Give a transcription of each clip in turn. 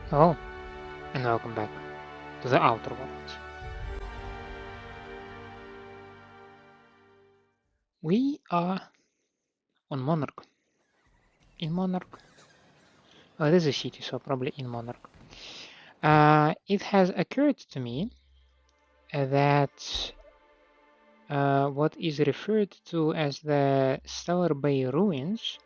Hello, and welcome back to the Outer Worlds. We are on Monarch. In Monarch. Oh, it is a city, so probably in Monarch. It has occurred to me that what is referred to as the Stellar Bay Ruins,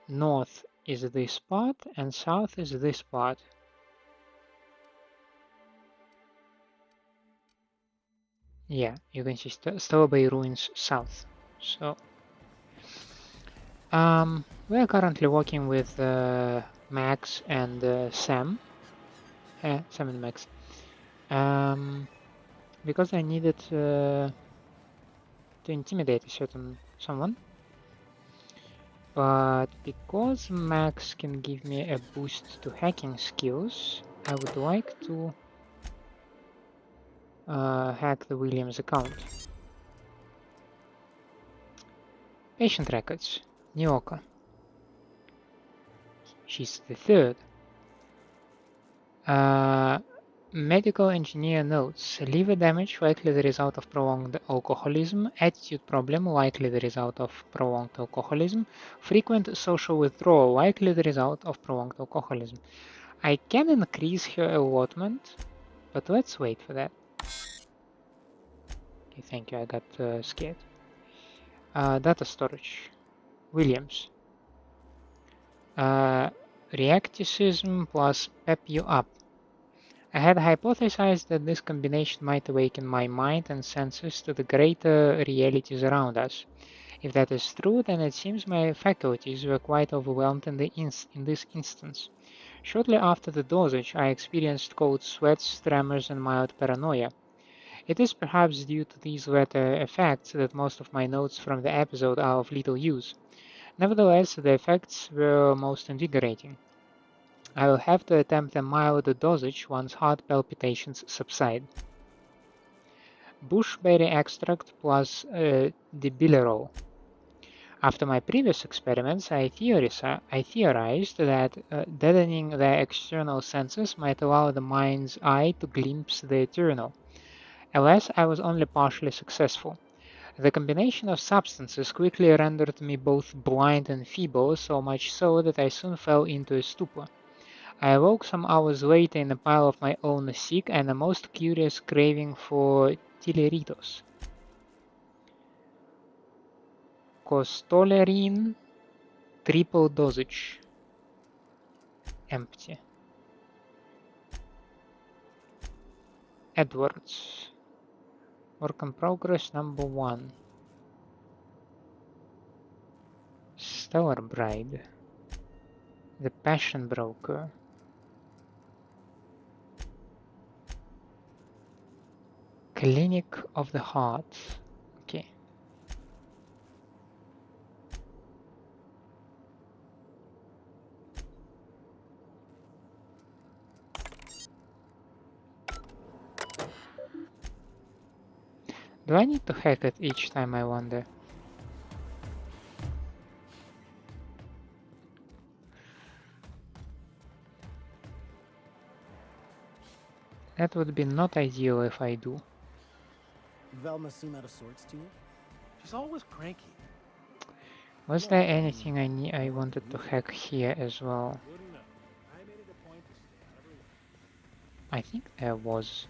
north is this part and south is this part. Yeah, you can see Stellar Bay Ruins south. So, we are currently working with Max and Sam. Sam and Max. Because I needed to intimidate a certain someone. But because Max can give me a boost to hacking skills, I would like to hack the Williams account. Patient records. Nyoka. She's the third. Medical engineer notes: liver damage likely the result of prolonged alcoholism, attitude problem likely the result of prolonged alcoholism, frequent social withdrawal likely the result of prolonged alcoholism. I can increase her allotment, but let's wait for that. Okay, thank you, I got scared. Data storage. Williams. Reacticism plus pep you up. I had hypothesized that this combination might awaken my mind and senses to the greater realities around us. If that is true, then it seems my faculties were quite overwhelmed in this instance. Shortly after the dosage, I experienced cold sweats, tremors, and mild paranoia. It is perhaps due to these latter effects that most of my notes from the episode are of little use. Nevertheless, the effects were most invigorating. I will have to attempt a mild dosage once heart palpitations subside. Bushberry extract plus dibilirol. After my previous experiments, I theorized that deadening the external senses might allow the mind's eye to glimpse the eternal. Alas, I was only partially successful. The combination of substances quickly rendered me both blind and feeble, so much so that I soon fell into a stupor. I awoke some hours later in a pile of my own sick and a most curious craving for Tilleritos. Costolerine, triple dosage. Empty. Edwards. Work in progress number 1. Stellar Bride. The Passion Broker. Clinic of the Heart. Okay. Do I need to hack it each time, I wonder? That would be not ideal if I do. Velma seem out of sorts to you? She's always cranky. Was there anything I wanted to hack here as well? I think there was.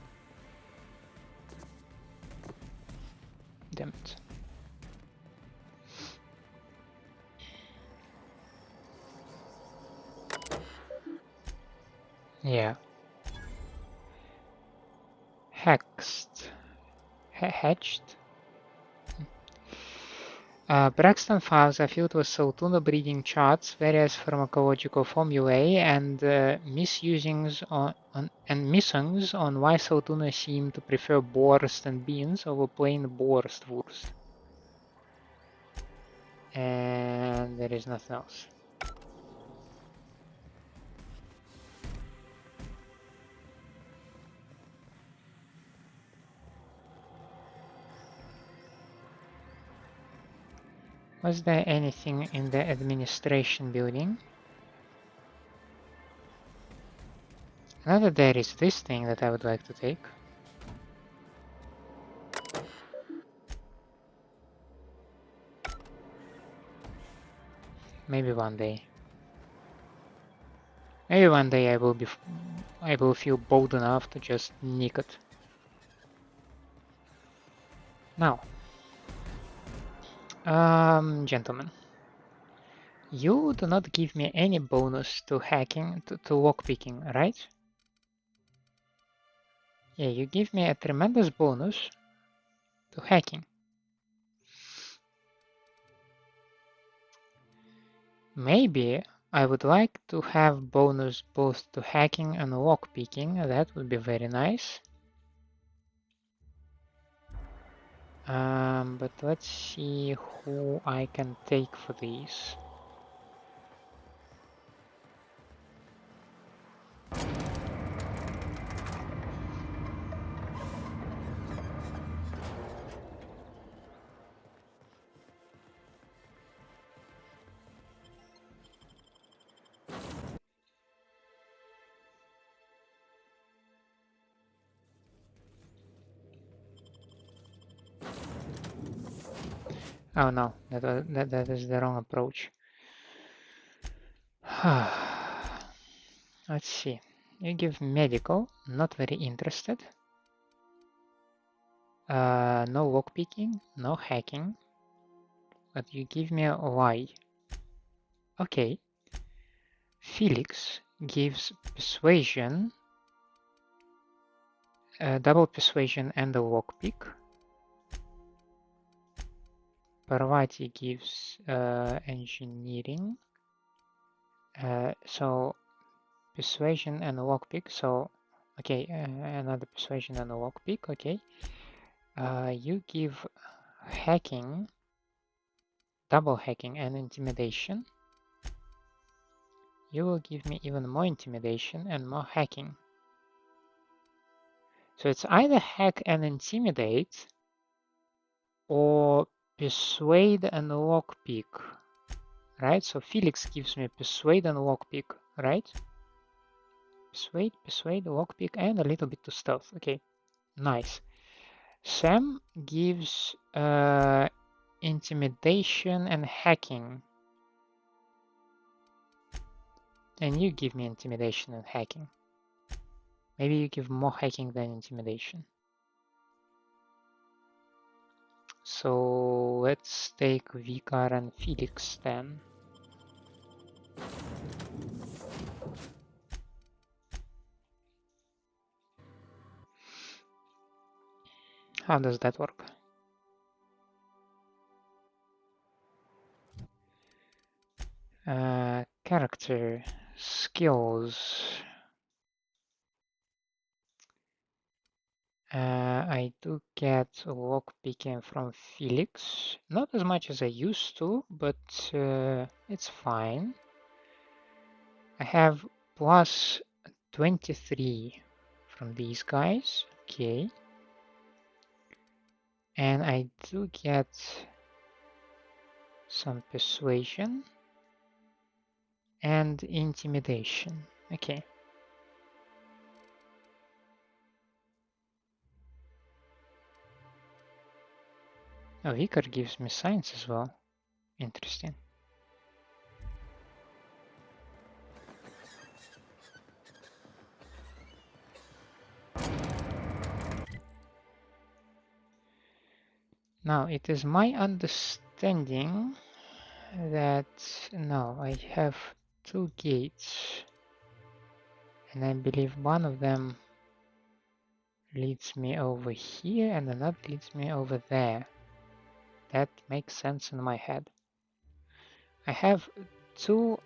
Damn it. Yeah. Hatched. Braxton files are filled with Saltuna breeding charts, various pharmacological formulae, and missings on why Saltuna seem to prefer borscht and beans over plain borschtwurst. And there is nothing else. Was there anything in the administration building? Now that there is this thing that I would like to take. Maybe one day. Maybe one day I will feel bold enough to just nick it. Now, gentlemen, you do not give me any bonus to hacking, to lockpicking, right? Yeah, you give me a tremendous bonus to hacking. Maybe I would like to have bonus both to hacking and lockpicking. That would be very nice. But let's see who I can take for these. Oh no, that is the wrong approach. Let's see. You give medical, not very interested. No lockpicking, no hacking. But you give me a lie. Okay. Felix gives persuasion, double persuasion and a lockpick. Parvati gives engineering. So persuasion and a lockpick. So okay, another persuasion and a lockpick. Okay. You give hacking, double hacking and intimidation. You will give me even more intimidation and more hacking. So it's either hack and intimidate or persuade and lockpick, right? So Felix gives me persuade and lockpick, right? Persuade, lockpick, and a little bit to stealth. Okay, nice. Sam gives intimidation and hacking. And you give me intimidation and hacking. Maybe you give more hacking than intimidation. So let's take Vicar and Felix then. How does that work? Character, skills. I do get lockpicking from Felix. Not as much as I used to, but it's fine. I have plus 23 from these guys. Okay. And I do get some persuasion and intimidation. Okay. Oh, Vicar gives me science as well. Interesting. Now, it is my understanding that no, I have two gates, and I believe one of them leads me over here and another leads me over there. That makes sense in my head. I have two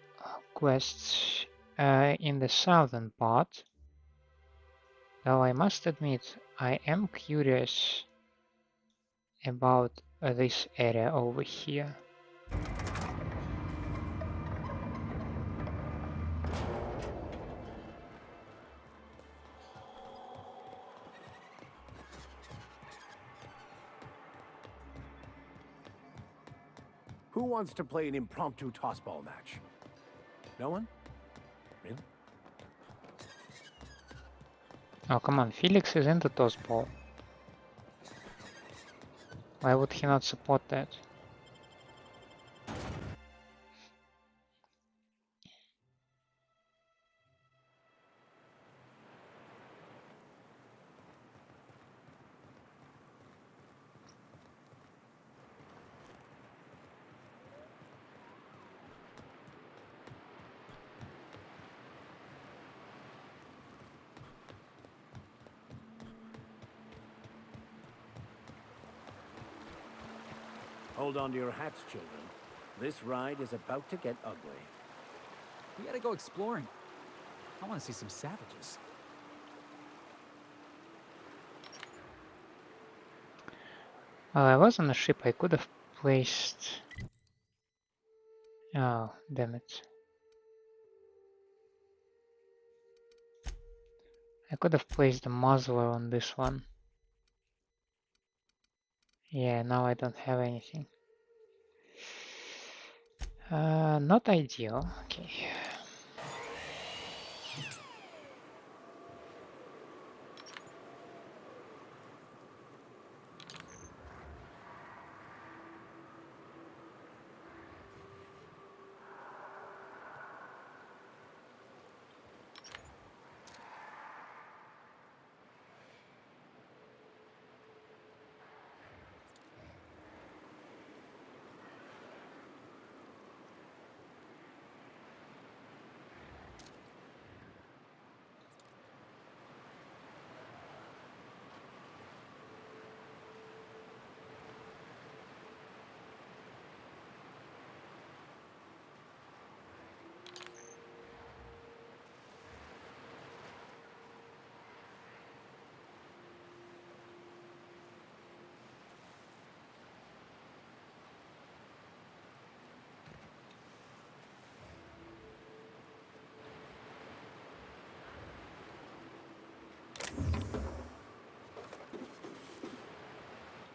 quests in the southern part, though I must admit I am curious about this area over here. Who wants to play an impromptu tossball match? No one? Really? Oh, come on, Felix is in the toss ball. Why would he not support that? Hold on to your hats, children. This ride is about to get ugly. We gotta go exploring. I want to see some savages. Well, I was on a ship. I could have placed... Oh, damn it. I could have placed the muzzler on this one. Yeah, now I don't have anything. Not ideal. Okay.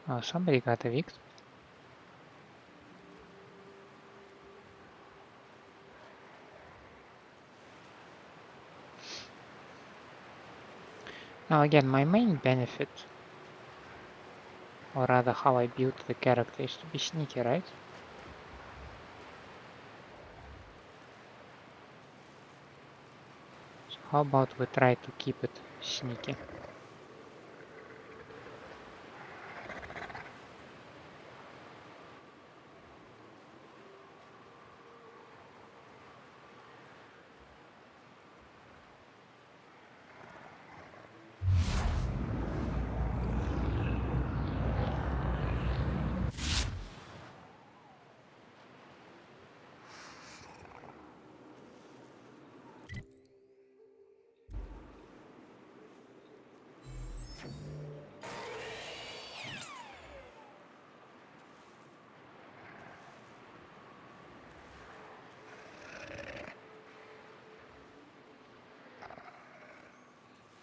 Oh, somebody got evicted. Now again, my main benefit, or rather how I built the character, is to be sneaky, right? So how about we try to keep it sneaky?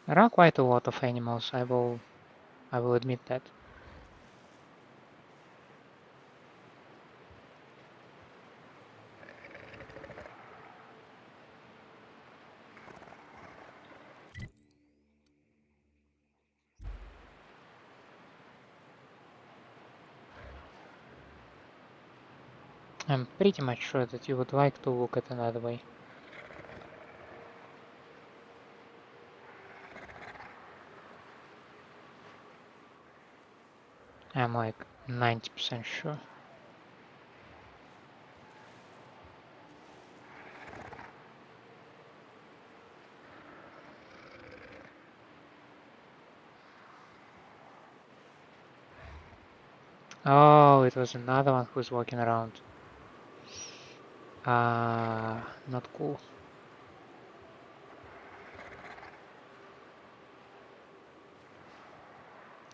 There are quite a lot of animals, I will admit that. I'm pretty much sure that you would like to look at another way. I'm like 90% sure. Oh, it was another one who's walking around. Not cool.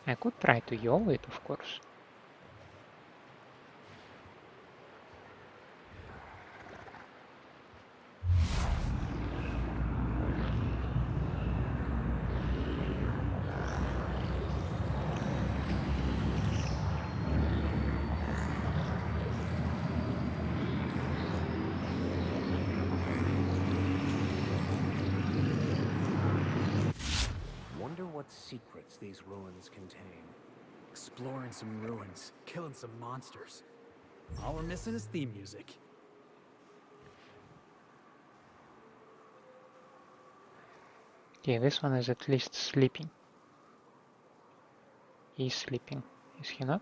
I could try to YOLO it, of course. One wonder what secrets these ruins contain. Exploring some ruins, killing some monsters. All we're missing is theme music. Okay, this one is at least sleeping. He's sleeping, is he not?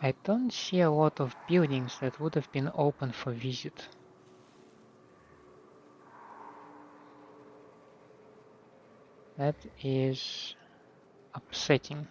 I don't see a lot of buildings that would have been open for visit. That is upsetting.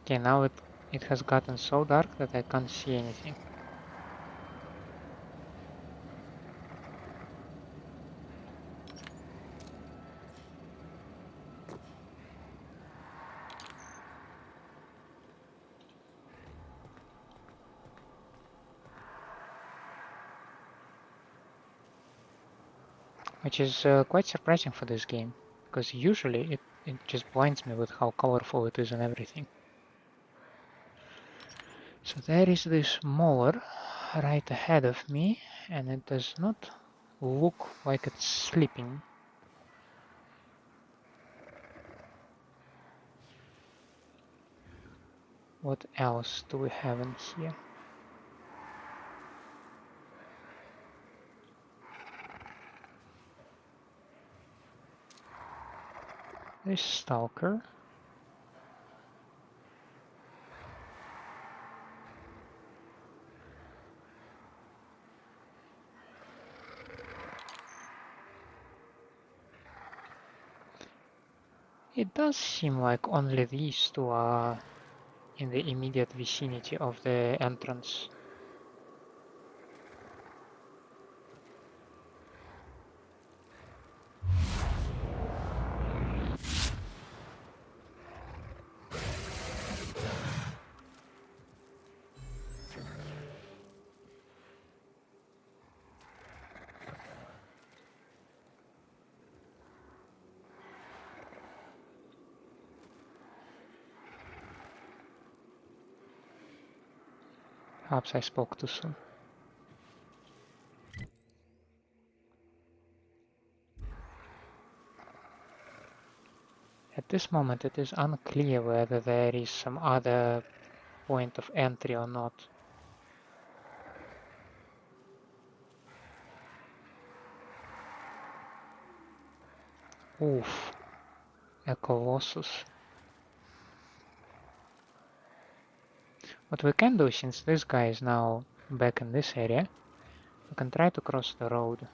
Okay, now it has gotten so dark that I can't see anything. Which is quite surprising for this game, because usually it just blinds me with how colorful it is and everything. So there is this molar right ahead of me, and it does not look like it's sleeping. What else do we have in here? This stalker. It does seem like only these two are in the immediate vicinity of the entrance. Perhaps I spoke too soon. At this moment it is unclear whether there is some other point of entry or not. Oof, a colossus. What we can do, since this guy is now back in this area, we can try to cross the road.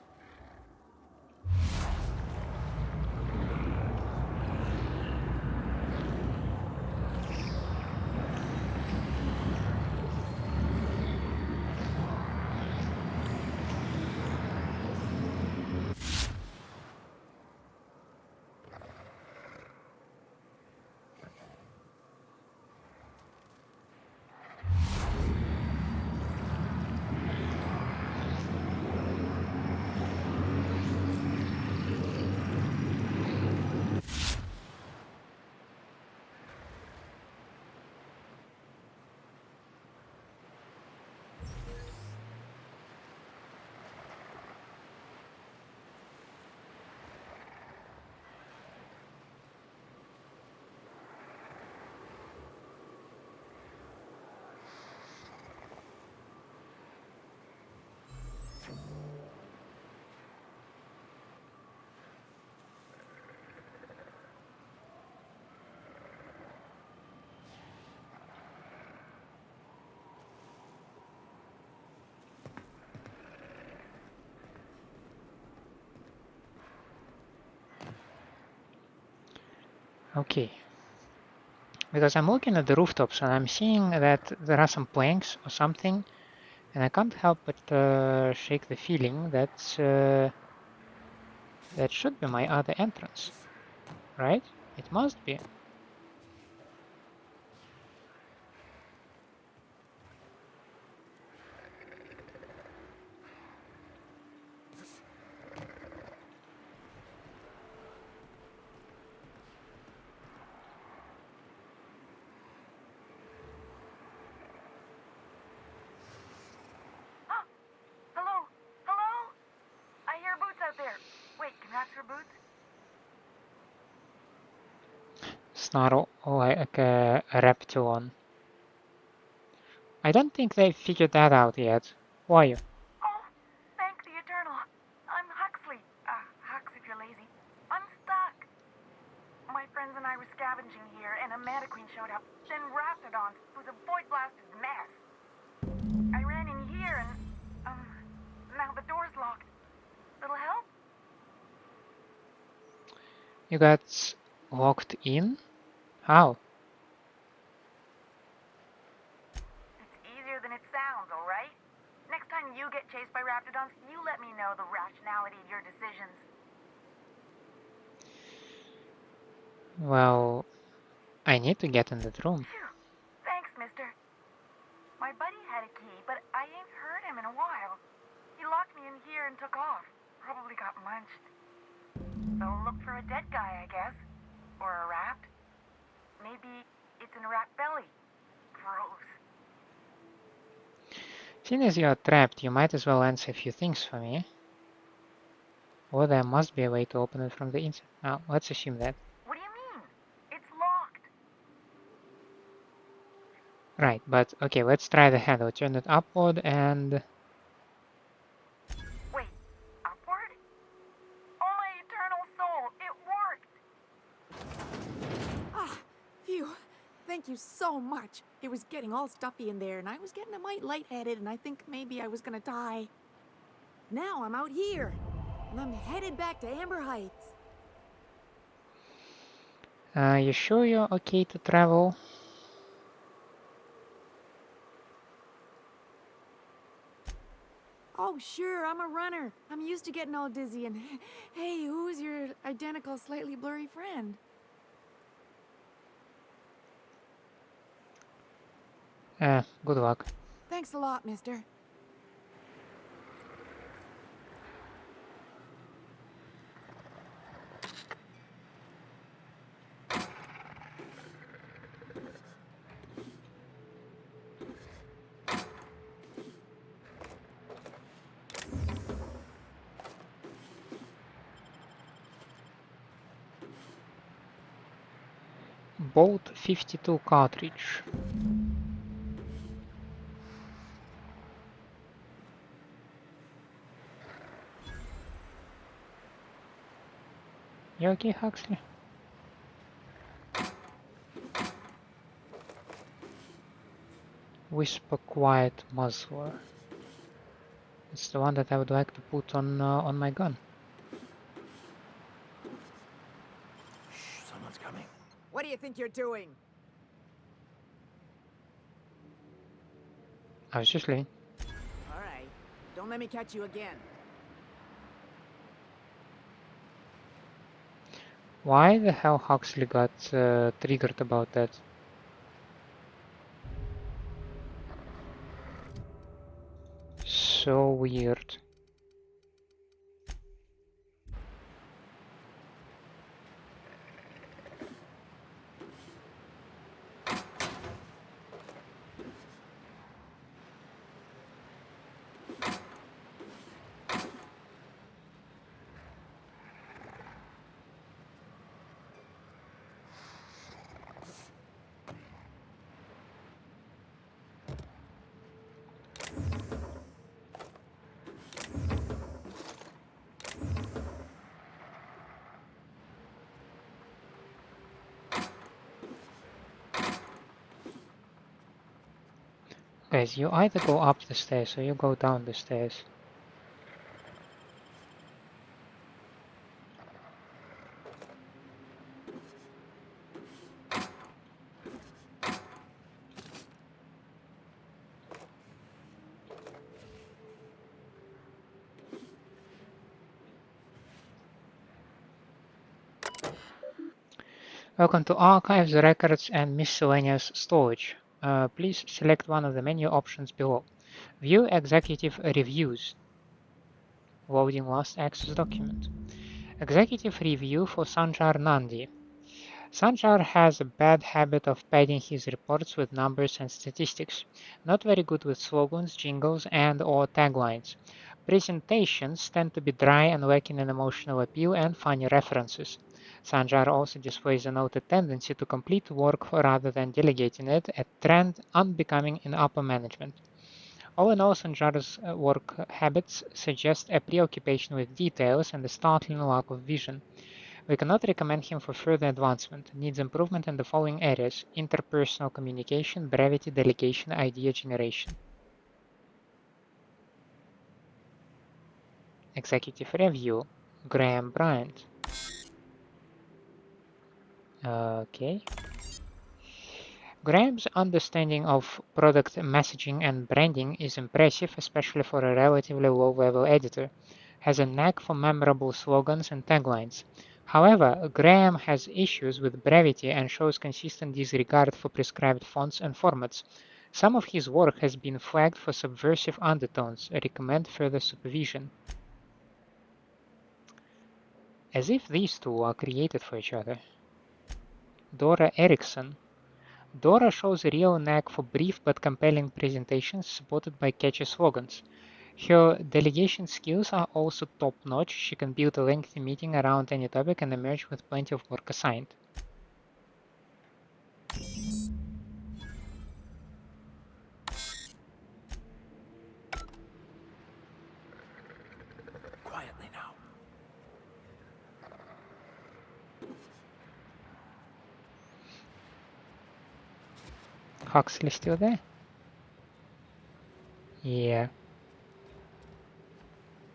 Okay. Because I'm looking at the rooftops and I'm seeing that there are some planks or something, and I can't help but shake the feeling that that should be my other entrance, right? It must be. Hello? Hello? I hear boots out there. Wait, can rats hear boots? Snarl like a raptidon. I don't think they figured that out yet. Who are you? Oh, thank the Eternal. I'm Huxley. Hux if you're lazy. I'm stuck. My friends and I were scavenging here, and a mana queen showed up. Then raptidons, who's a void-blasted mess. I ran in here, and, now the door's locked. Little help? You got locked in? How? It's easier than it sounds, all right? Next time you get chased by raptidons, you let me know the rationality of your decisions. Well, I need to get in that room. Phew. Thanks, mister. My buddy had a key, but I ain't heard him in a while. He locked me in here and took off. Probably got munched. So look for a dead guy, I guess. Or a rat. Maybe it's in a rat belly. Gross. Seeing as you are trapped, you might as well answer a few things for me. Or there must be a way to open it from the inside. Now, let's assume that. What do you mean? It's locked. Right, but okay, let's try the handle. Turn it upward and... Wait, upward? Oh, my eternal soul, it worked! Ah, phew. Thank you so much. It was getting all stuffy in there, and I was getting a mite lightheaded, and I think maybe I was gonna die. Now I'm out here, and I'm headed back to Amber Heights. You sure you're okay to travel? Oh, sure, I'm a runner. I'm used to getting all dizzy, and hey, who's your identical, slightly blurry friend? Good luck. Thanks a lot, mister. Bolt 52 cartridge. You okay, Huxley? Whisper Quiet Muzzler. It's the one that I would like to put on my gun. Shh, someone's coming. What do you think you're doing? I was just leaving. All right, don't let me catch you again. Why the hell Huxley got triggered about that? So weird. Guys, you either go up the stairs or you go down the stairs. Welcome to Archives, Records, and Miscellaneous Storage. Please select one of the menu options below. View Executive Reviews. Loading last access document. Executive Review for Sanjar Nandi. Sanjar has a bad habit of padding his reports with numbers and statistics. Not very good with slogans, jingles, and/or taglines. Presentations tend to be dry and lacking in emotional appeal and funny references. Sanjar also displays a noted tendency to complete work rather than delegating it, a trend unbecoming in upper management. All in all, Sanjar's work habits suggest a preoccupation with details and a startling lack of vision. We cannot recommend him for further advancement. Needs improvement in the following areas: interpersonal communication, brevity, delegation, idea generation. Executive Review, Graham Bryant. Okay. Graham's understanding of product messaging and branding is impressive, especially for a relatively low-level editor. Has a knack for memorable slogans and taglines. However, Graham has issues with brevity and shows consistent disregard for prescribed fonts and formats. Some of his work has been flagged for subversive undertones. Recommend further supervision. As if these two are created for each other. Dora Erickson. Dora shows a real knack for brief but compelling presentations supported by catchy slogans. Her delegation skills are also top-notch. She can build a lengthy meeting around any topic and emerge with plenty of work assigned. Quietly now. Huxley still there? Yeah.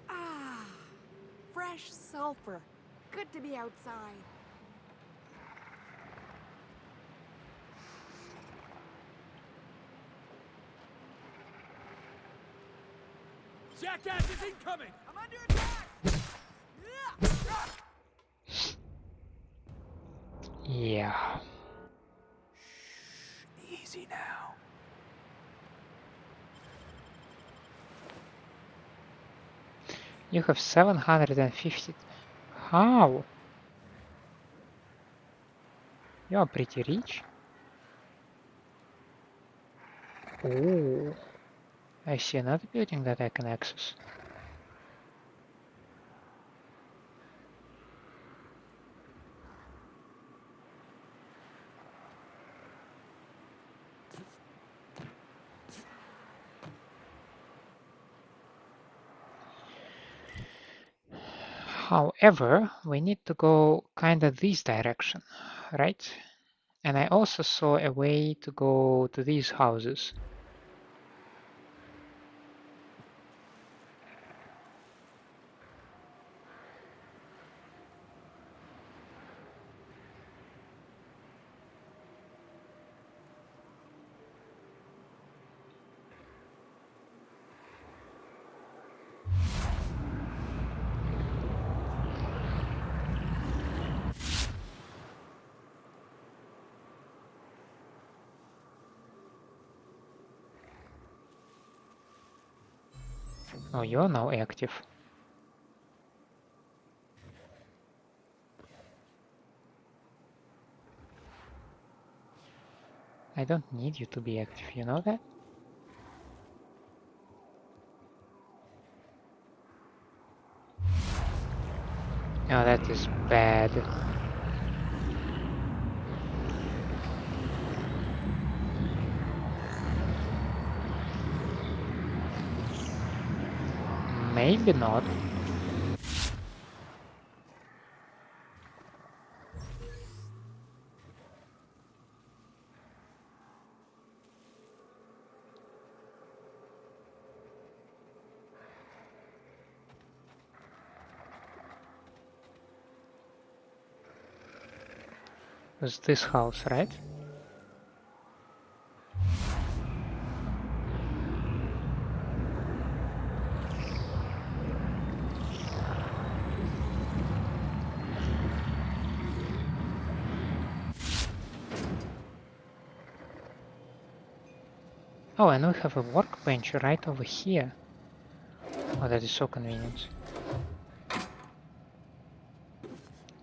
Ah, fresh sulfur. Good to be outside. Jackass is incoming! I'm under attack! Yeah. Easy now. You have 750. How? You are pretty rich. Oh. I see another building that I can access. However, we need to go kinda this direction, right? And I also saw a way to go to these houses. Oh, you're now active. I don't need you to be active, you know that? Oh, that is bad. Maybe not. It was this house, right? Oh, and we have a workbench right over here. Oh, that is so convenient.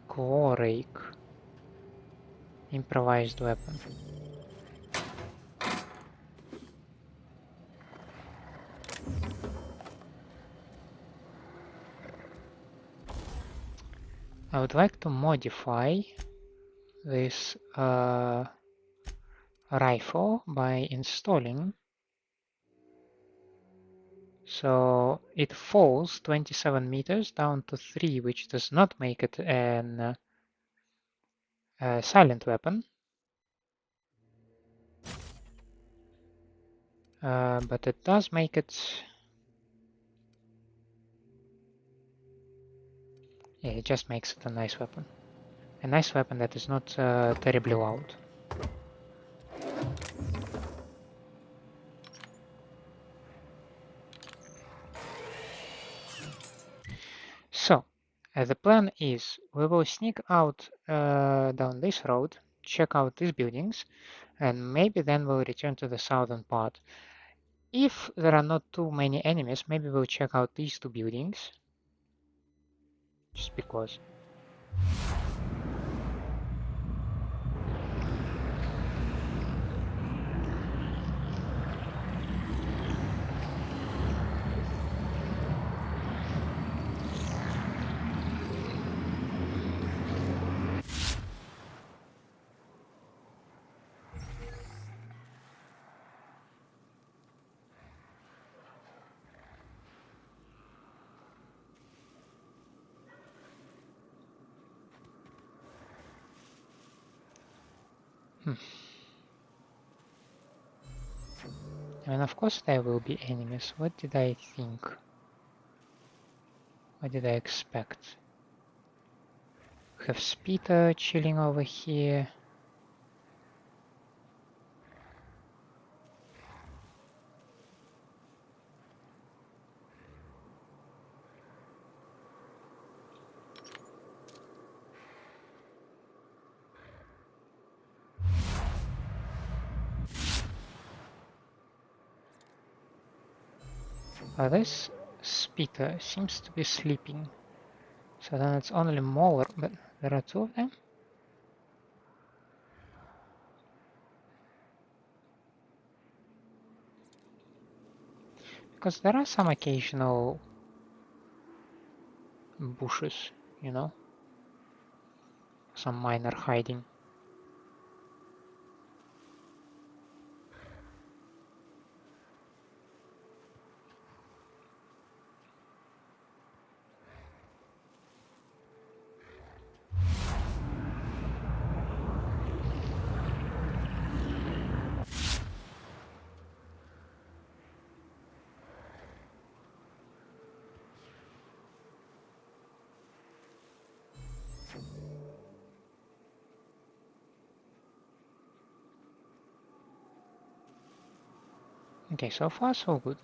Claw rake. Improvised weapon. I would like to modify this rifle by installing. So it falls 27 meters down to 3, which does not make it an silent weapon. But it does make it... Yeah, it just makes it a nice weapon. A nice weapon that is not terribly loud. So, the plan is we will sneak out down this road, check out these buildings, and maybe then we'll return to the southern part. If there are not too many enemies, maybe we'll check out these two buildings. Just because. I mean, of course there will be enemies. What did I think? What did I expect? We have Speeder chilling over here. This Speeder seems to be sleeping. So then it's only Mauler, but there are two of them? Because there are some occasional bushes, you know? Some minor hiding. Okay, so far so good.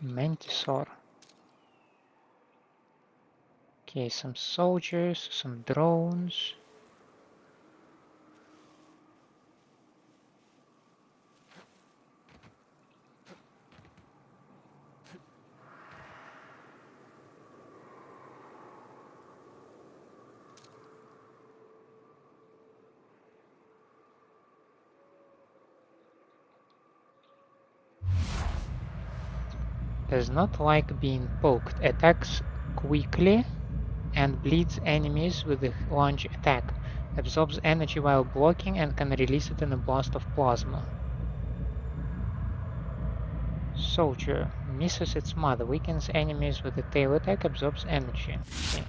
Mantisaur. Okay, some soldiers, some drones. Does not like being poked. Attacks quickly and bleeds enemies with a launch attack. Absorbs energy while blocking and can release it in a blast of plasma. Soldier. Misses its mother. Weakens enemies with a tail attack. Absorbs energy. Okay.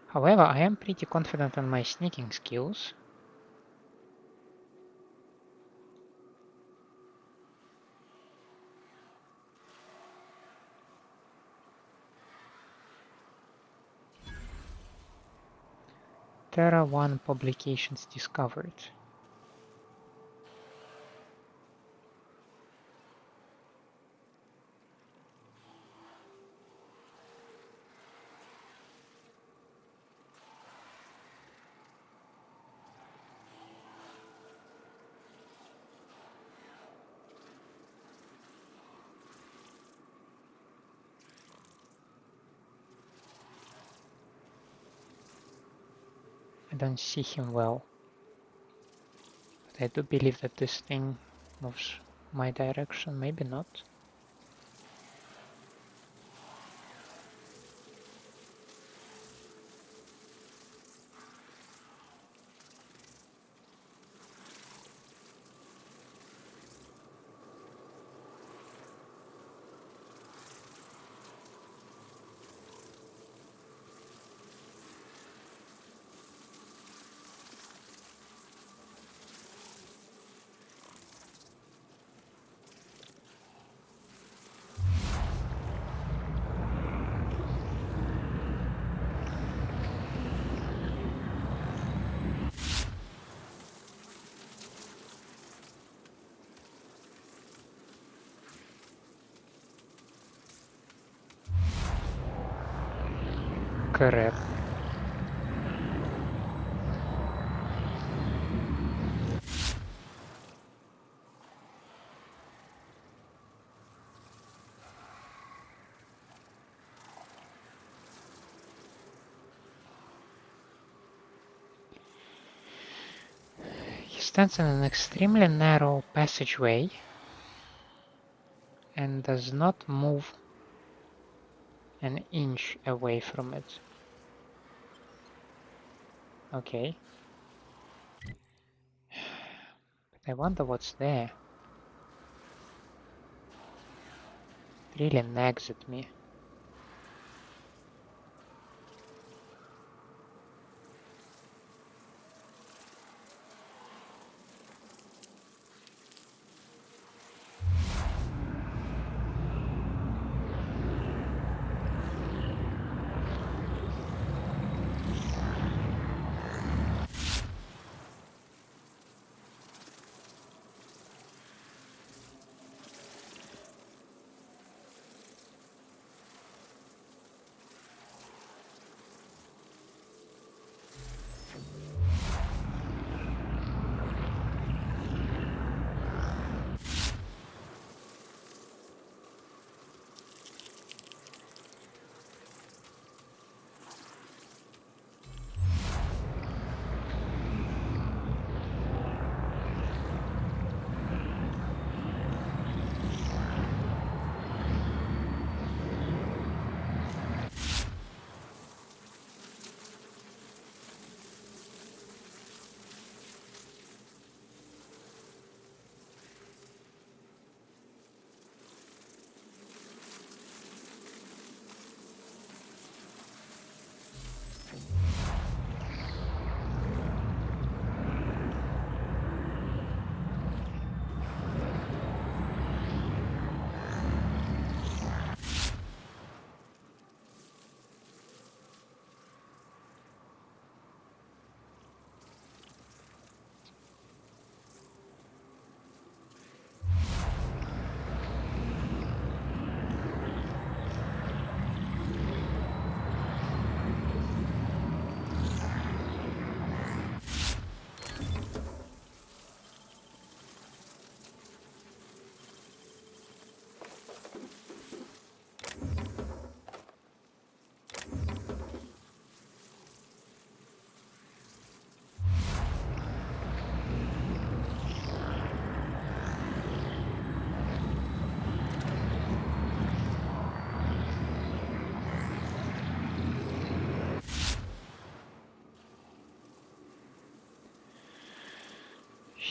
However, I am pretty confident on my sneaking skills. Terra One Publications discovered. I don't see him well. But I do believe that this thing moves my direction, maybe not. Correct. He stands in an extremely narrow passageway and does not move an inch away from it. Okay. But I wonder what's there. It really nags at me.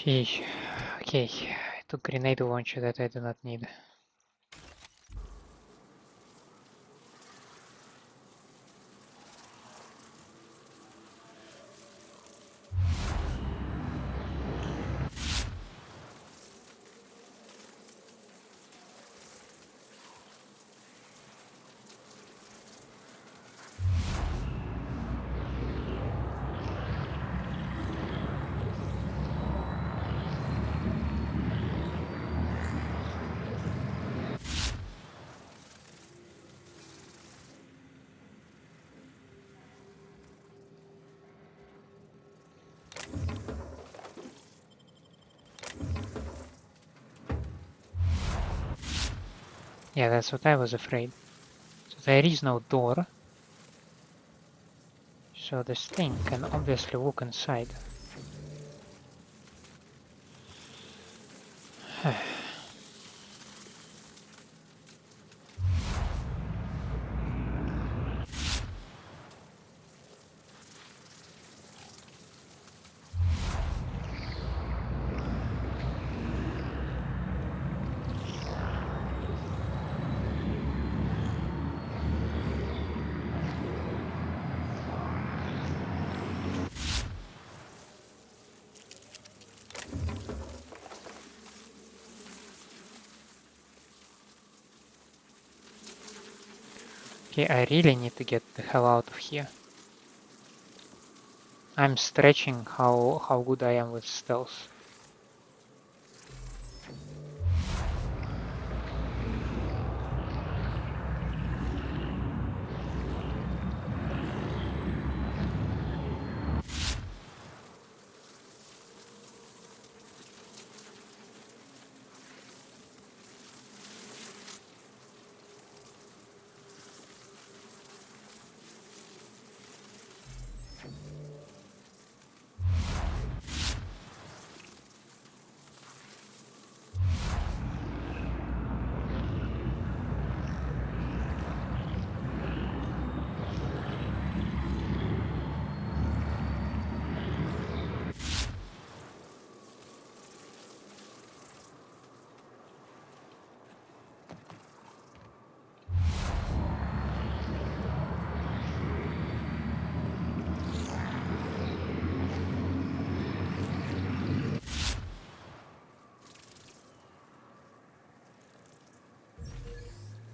Sheesh. Okay, I took grenade launcher that I do not need. Yeah, that's what I was afraid. So there is no door. So this thing can obviously look inside. Okay, I really need to get the hell out of here. I'm stretching how good I am with stealth.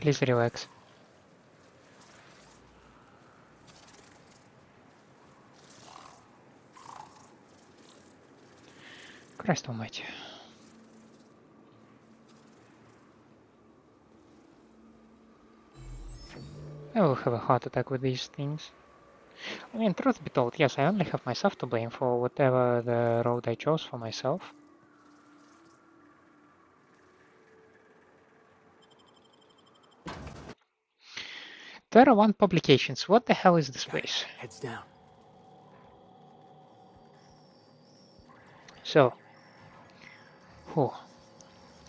Please relax. Christ almighty. I will have a heart attack with these things. I mean, truth be told, yes, I only have myself to blame for whatever the road I chose for myself. Terra One Publications, what the hell is this place? Heads down. So, whew,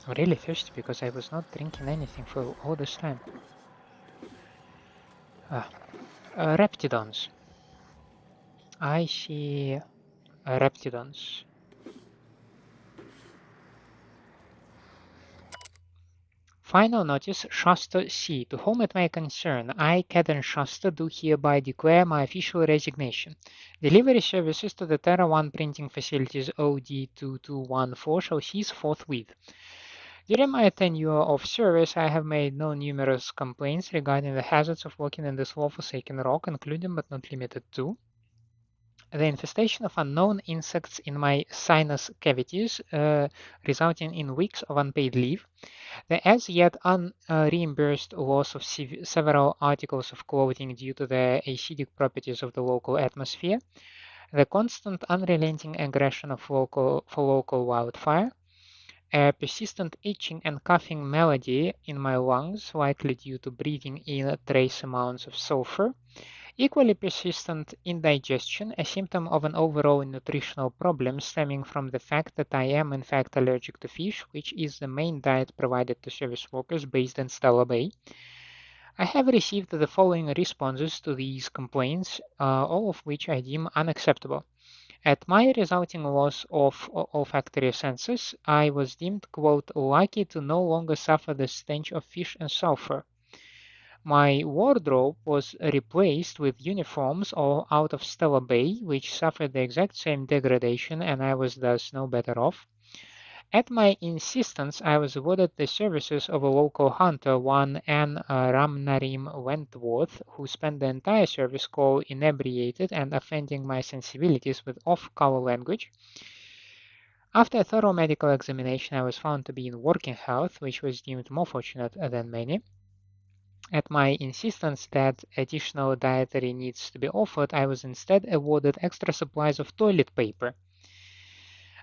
I'm really thirsty because I was not drinking anything for all this time. Raptidons. I see raptidons. Final notice, Shasta C. To whom it may concern, I, Captain Shasta, do hereby declare my official resignation. Delivery services to the Terra One printing facilities OD2214 shall cease forthwith. During my tenure of service, I have made no numerous complaints regarding the hazards of working in this war-forsaken rock, including but not limited to the infestation of unknown insects in my sinus cavities, resulting in weeks of unpaid leave, the as yet unreimbursed loss of several articles of clothing due to the acidic properties of the local atmosphere, the constant unrelenting aggression of local wildfire, a persistent itching and coughing malady in my lungs, likely due to breathing in trace amounts of sulfur, equally persistent indigestion, a symptom of an overall nutritional problem stemming from the fact that I am in fact allergic to fish, which is the main diet provided to service workers based in Stella Bay. I have received the following responses to these complaints, all of which I deem unacceptable. At my resulting loss of olfactory senses, I was deemed, quote, lucky to no longer suffer the stench of fish and sulfur. My wardrobe was replaced with uniforms all out of Stella Bay, which suffered the exact same degradation, and I was thus no better off. At my insistence, I was awarded the services of a local hunter, one Anne Ramnarim Wentworth, who spent the entire service call inebriated and offending my sensibilities with off-color language. After a thorough medical examination, I was found to be in working health, which was deemed more fortunate than many. At my insistence that additional dietary needs to be offered, I was instead awarded extra supplies of toilet paper.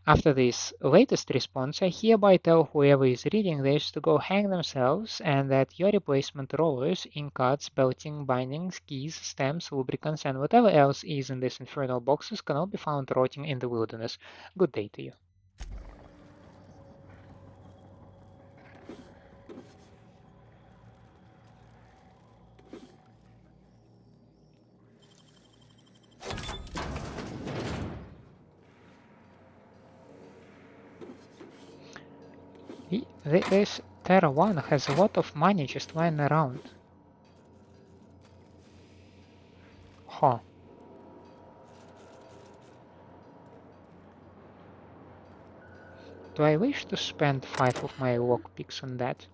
After this latest response, I hereby tell whoever is reading this to go hang themselves and that your replacement rollers, ink cards, belting, bindings, keys, stamps, lubricants, and whatever else is in these infernal boxes can all be found rotting in the wilderness. Good day to you. This Terra One has a lot of money just lying around. Huh. Do I wish to spend 5 of my lockpicks on that?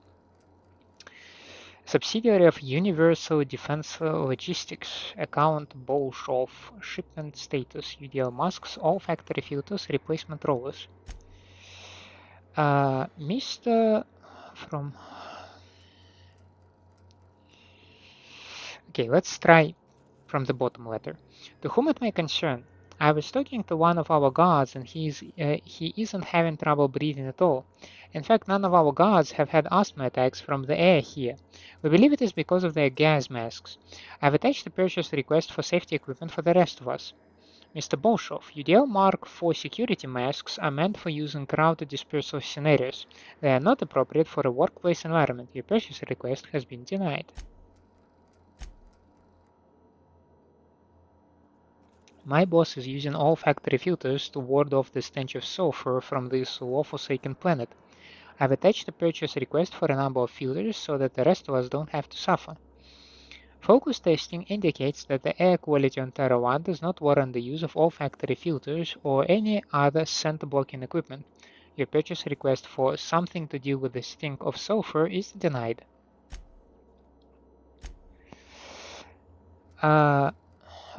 Subsidiary of Universal Defense Logistics. Account Bolshov. Shipment status. UDL masks. All factory filters. Replacement rollers. Mr. from... Okay, let's try from the bottom letter. To whom it may concern, I was talking to one of our guards and he isn't having trouble breathing at all. In fact, none of our guards have had asthma attacks from the air here. We believe it is because of their gas masks. I've attached a purchase request for safety equipment for the rest of us. Mr. Bolshov, UDL Mark IV security masks are meant for use in crowded dispersal scenarios. They are not appropriate for a workplace environment. Your purchase request has been denied. My boss is using all factory filters to ward off the stench of sulfur from this law-forsaken planet. I've attached a purchase request for a number of filters so that the rest of us don't have to suffer. Focus testing indicates that the air quality on Terra 1 does not warrant the use of all factory filters or any other scent-blocking equipment. Your purchase request for something to deal with the stink of sulfur is denied.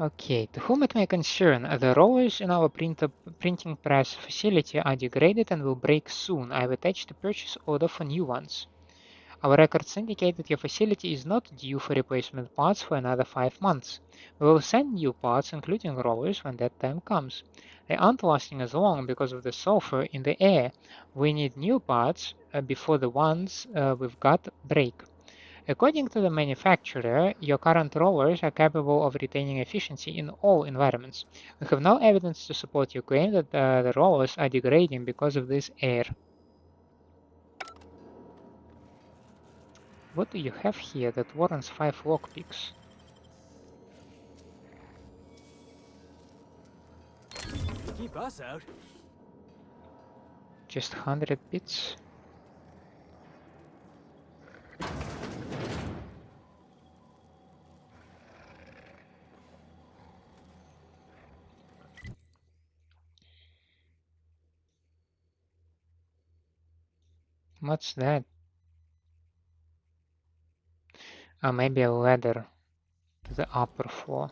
Okay, to whom it may concern, the rollers in our printing press facility are degraded and will break soon. I've attached a purchase order for new ones. Our records indicate that your facility is not due for replacement parts for another 5 months. We will send new parts, including rollers, when that time comes. They aren't lasting as long because of the sulfur in the air. We need new parts before the ones we've got break. According to the manufacturer, your current rollers are capable of retaining efficiency in all environments. We have no evidence to support your claim that the rollers are degrading because of this air. What do you have here that warrants 5 lockpicks? Keep us out. Just 100 bits? What's that? Maybe a ladder to the upper floor.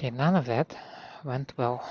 Okay, none of that went well.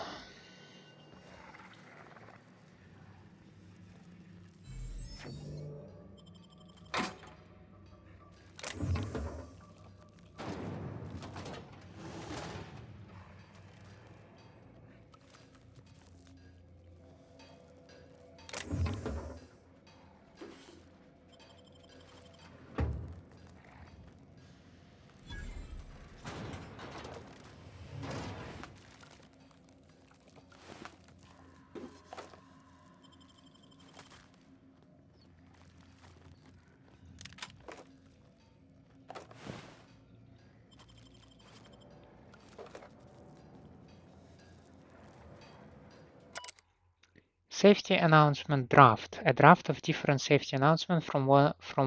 Safety announcement draft. A draft of different safety announcements from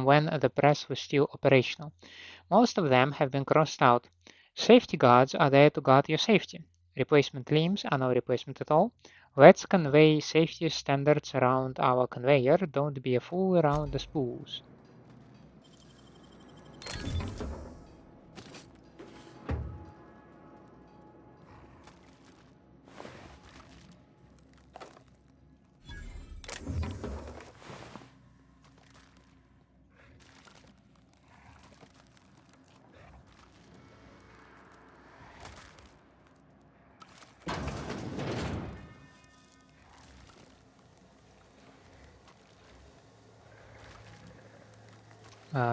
when the press was still operational. Most of them have been crossed out. Safety guards are there to guard your safety. Replacement limbs are no replacement at all. Let's convey safety standards around our conveyor. Don't be a fool around the spools.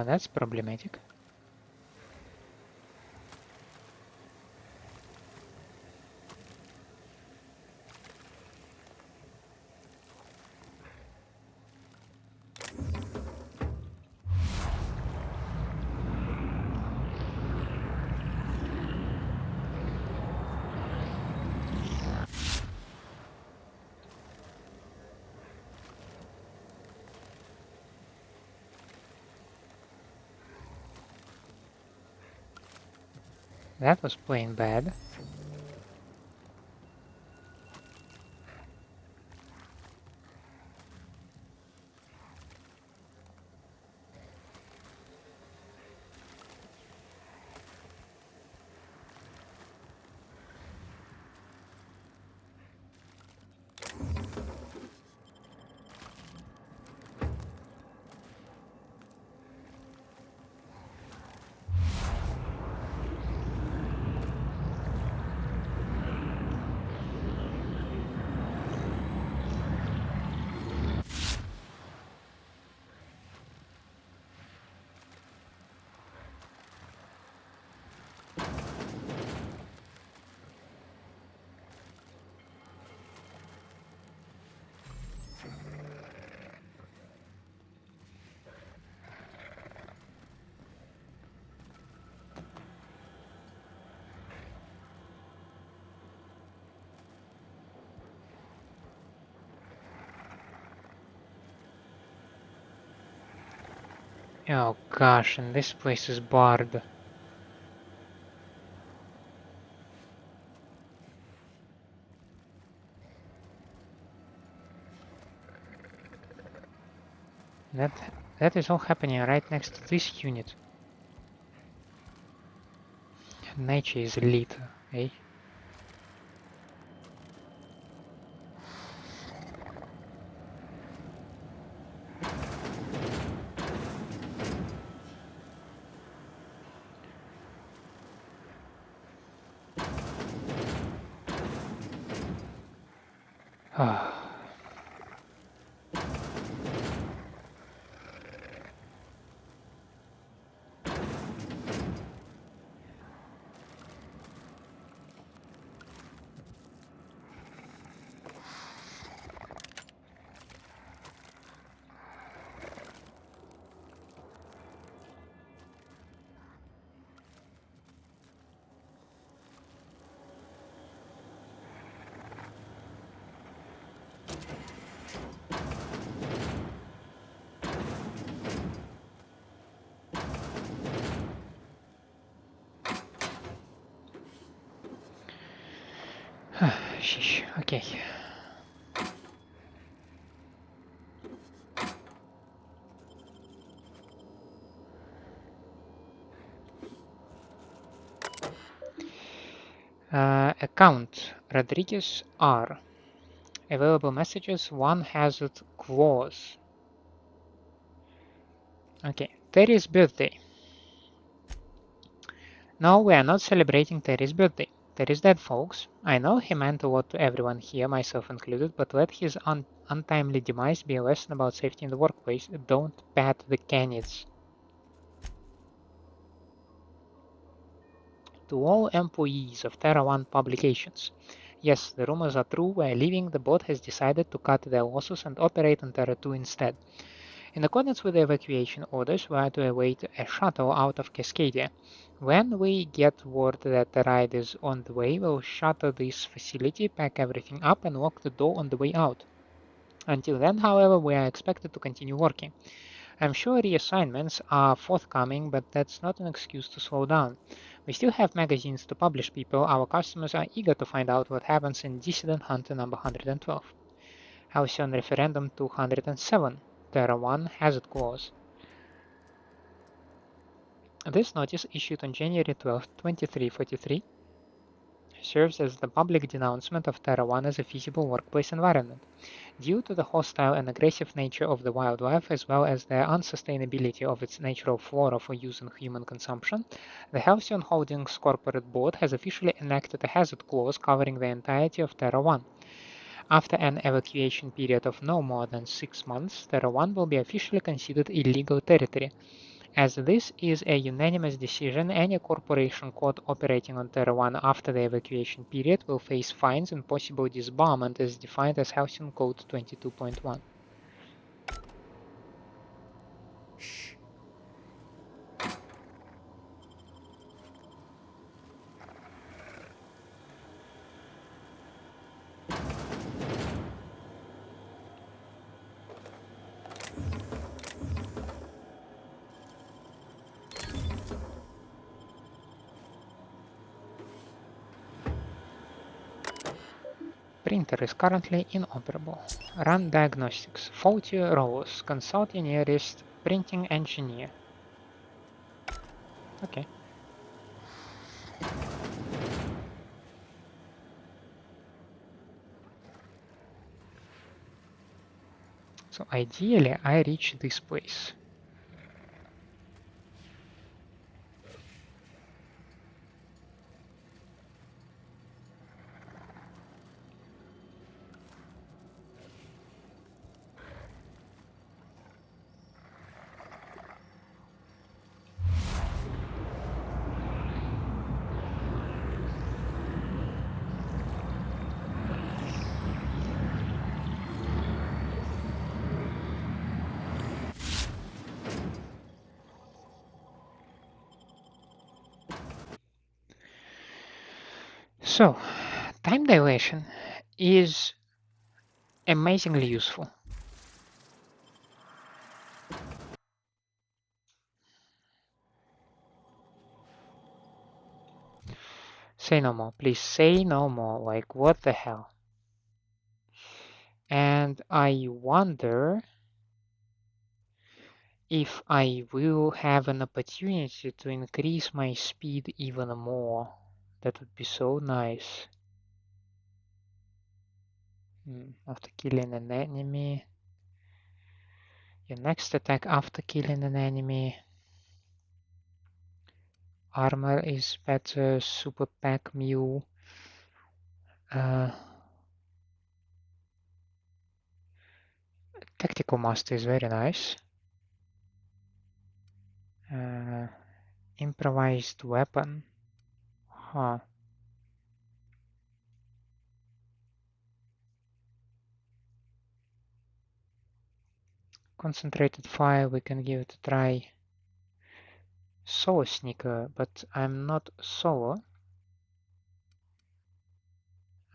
That's problematic. That was plain bad. Oh gosh, and this place is barred. That is all happening right next to this unit. Nature is elite, eh? Ah. Sheesh, okay. Account Rodriguez R. Available messages 1 hazard clause. Okay, Terry's birthday. No, we are not celebrating Terry's birthday. Terry's dead, folks. I know he meant a lot to everyone here, myself included, but let his untimely demise be a lesson about safety in the workplace. Don't pat the canids. To all employees of Terra One Publications. Yes, the rumors are true. While leaving, the board has decided to cut their losses and operate on Terra 2 instead. In accordance with the evacuation orders, we are to await a shuttle out of Cascadia. When we get word that the ride is on the way, we'll shutter this facility, pack everything up, and lock the door on the way out. Until then, however, we are expected to continue working. I'm sure reassignments are forthcoming, but that's not an excuse to slow down. We still have magazines to publish people. Our customers are eager to find out what happens in Dissident Hunter number 112. Halcyon Referendum 207. Terra One Hazard Clause. This notice, issued on January 12, 2343, serves as the public denouncement of Terra One as a feasible workplace environment. Due to the hostile and aggressive nature of the wildlife, as well as the unsustainability of its natural flora for use in human consumption, the Halcyon Holdings Corporate Board has officially enacted a hazard clause covering the entirety of Terra One. After an evacuation period of no more than 6 months, Terra One will be officially considered illegal territory. As this is a unanimous decision, any corporation caught operating on Terra One after the evacuation period will face fines and possible disbarment as defined as Halcyon Code 22.1. Shh. Printer is currently inoperable. Run diagnostics. Faulty rollers. Consult your nearest printing engineer. Okay. So ideally I reach this place. So, time dilation is amazingly useful. Say no more, please say no more, like what the hell? And I wonder if I will have an opportunity to increase my speed even more. That would be so nice. After killing an enemy. Your next attack after killing an enemy. Armor is better, super pack mule. Tactical master is very nice. Improvised weapon. Huh. Concentrated fire, we can give it a try. Solo sneaker, but I'm not solo.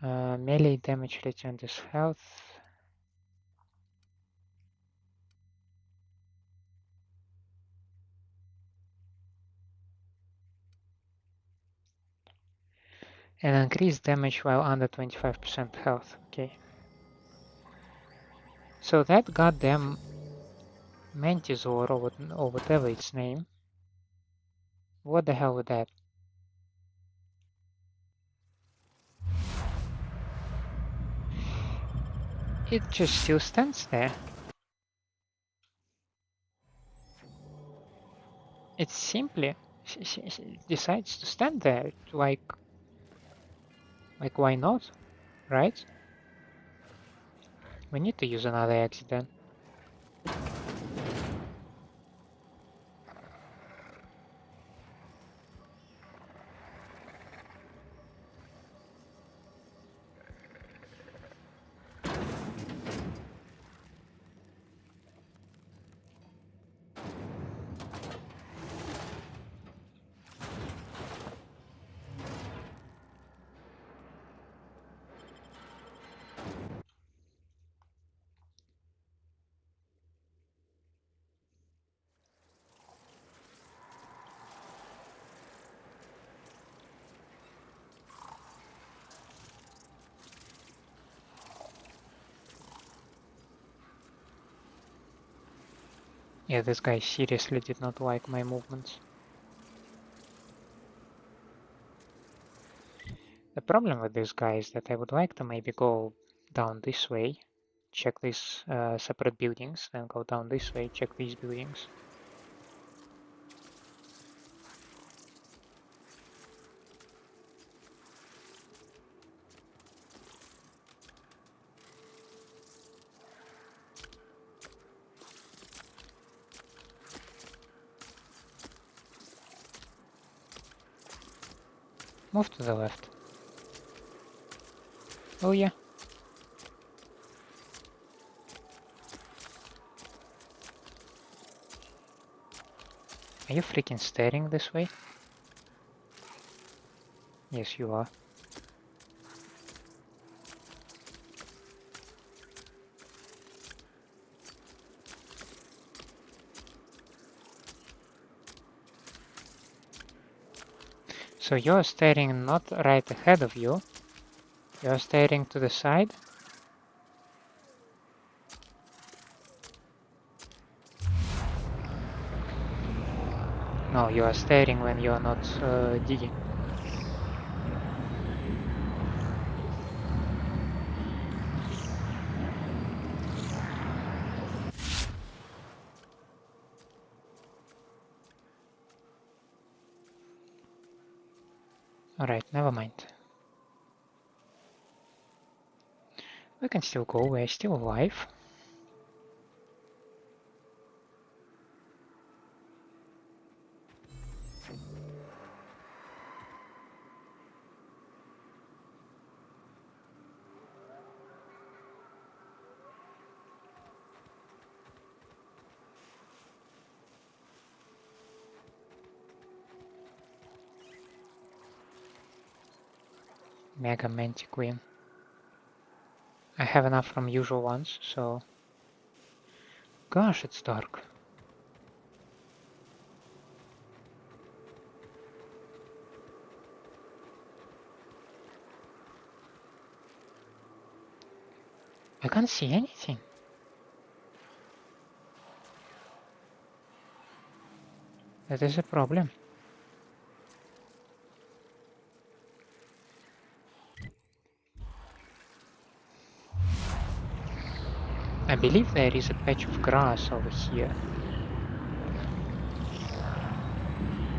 Melee damage return this health. And increase damage while under 25% health. Okay. So that goddamn Mantisaur or whatever its name. What the hell with that? It just still stands there. It simply decides to stand there. Like why not? Right? We need to use another exit then. Yeah, this guy seriously did not like my movements. The problem with this guy is that I would like to maybe go down this way, check these separate buildings, then go down this way, check these buildings. Move to the left. Oh yeah. Are you freaking staring this way? Yes, you are. So you're staring not right ahead of you, you're staring to the side? No, you are staring when you are not digging. Alright, never mind. We can still go, we're still alive. Mega Mantiquin. I have enough from usual ones, so... Gosh, it's dark. I can't see anything. That is a problem. I believe there is a patch of grass over here.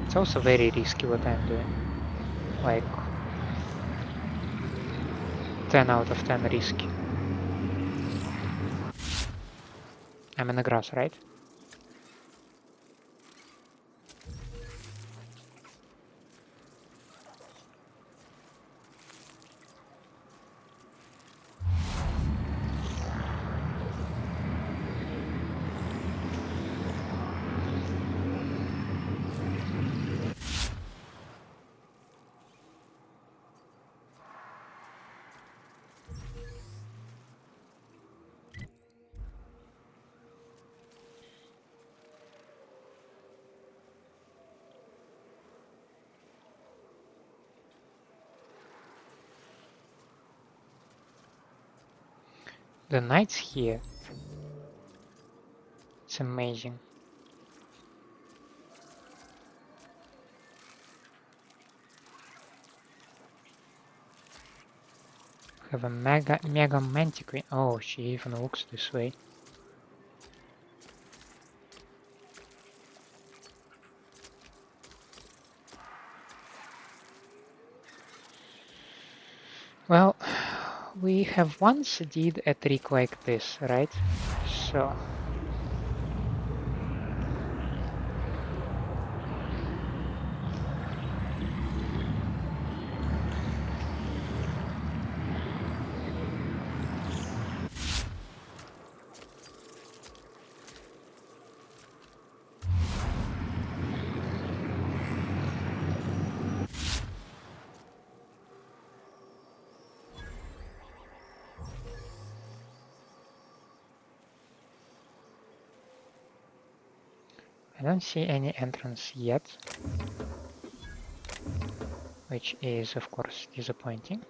It's also very risky what I'm doing. Like 10 out of 10 risky. I'm in the grass, right? The nights here, it's amazing. Have a mega mantiquin. Oh, she even looks this way. Well, we have once did a trick like this, right? So I don't see any entrance yet, which is of course disappointing.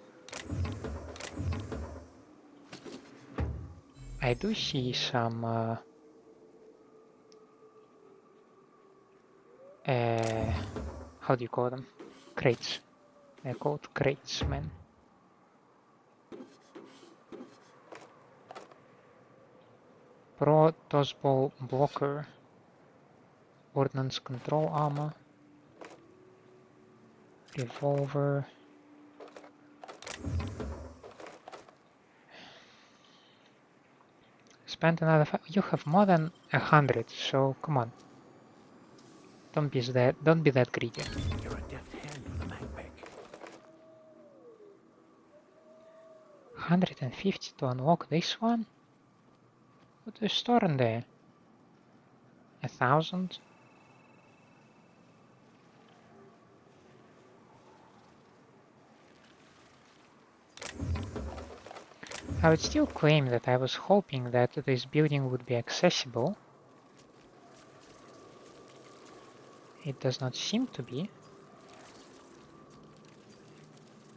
I do see some how do you call them? Crates. They're called crates, man. Pro Tossball Blocker. Ordnance Control Armor. Revolver. Spend another you have more than 100, so come on. Don't be that greedy. You're a deft hand with a mag pick. 150 to unlock this one? What do you store in there? 1,000? I would still claim that I was hoping that this building would be accessible. It does not seem to be.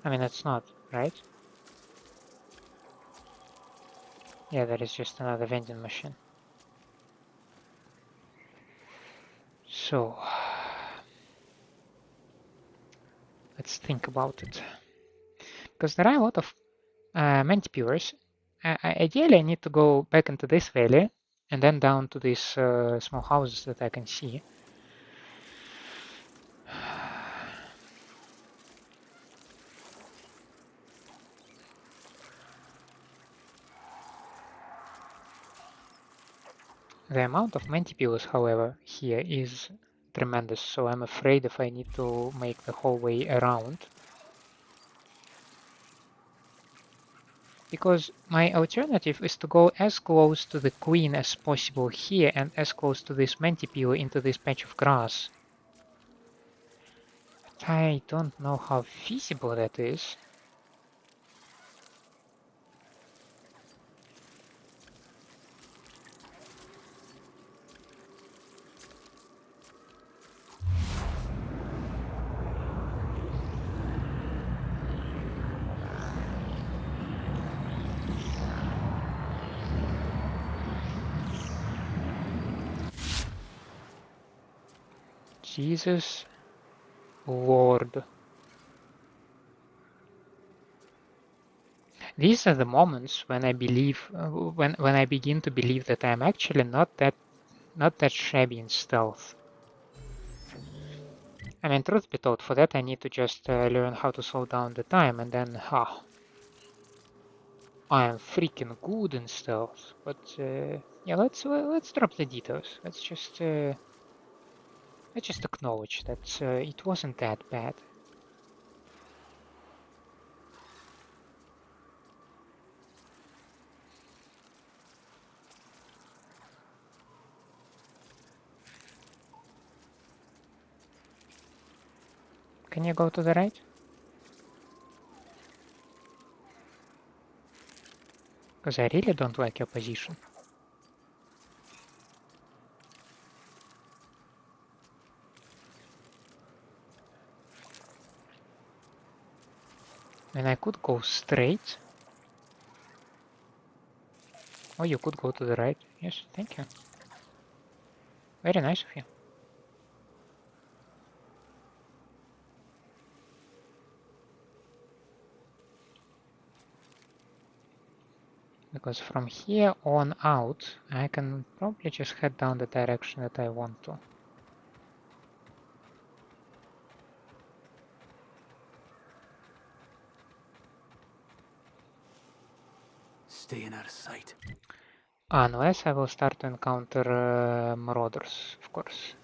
I mean, it's not, right? Yeah, there is just another vending machine. So, let's think about it. Because there are a lot of mantisaurs. Ideally, I need to go back into this valley and then down to these small houses that I can see. The amount of mantisaurs, however, here is tremendous, so I'm afraid if I need to make the whole way around. Because my alternative is to go as close to the queen as possible here and as close to this mantisaur into this patch of grass. But I don't know how feasible that is. Jesus Lord. These are the moments when I believe, when I begin to believe that I'm actually not that shabby in stealth. I mean, truth be told, for that I need to just learn how to slow down the time, and then, I am freaking good in stealth. But yeah, let's drop the details. Let's just acknowledge that it wasn't that bad. Can you go to the right? Because I really don't like your position. And I could go straight. Or you could go to the right. Yes, thank you. Very nice of you. Because from here on out, I can probably just head down the direction that I want to. Staying out of sight. Unless I will start to encounter marauders, of course.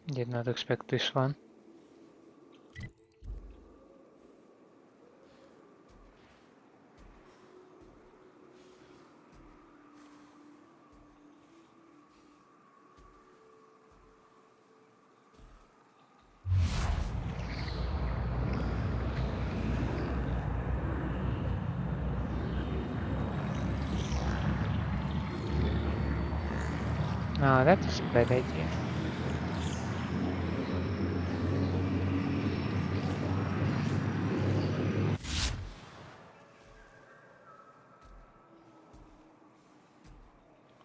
Did not expect this one. No, that is a bad idea.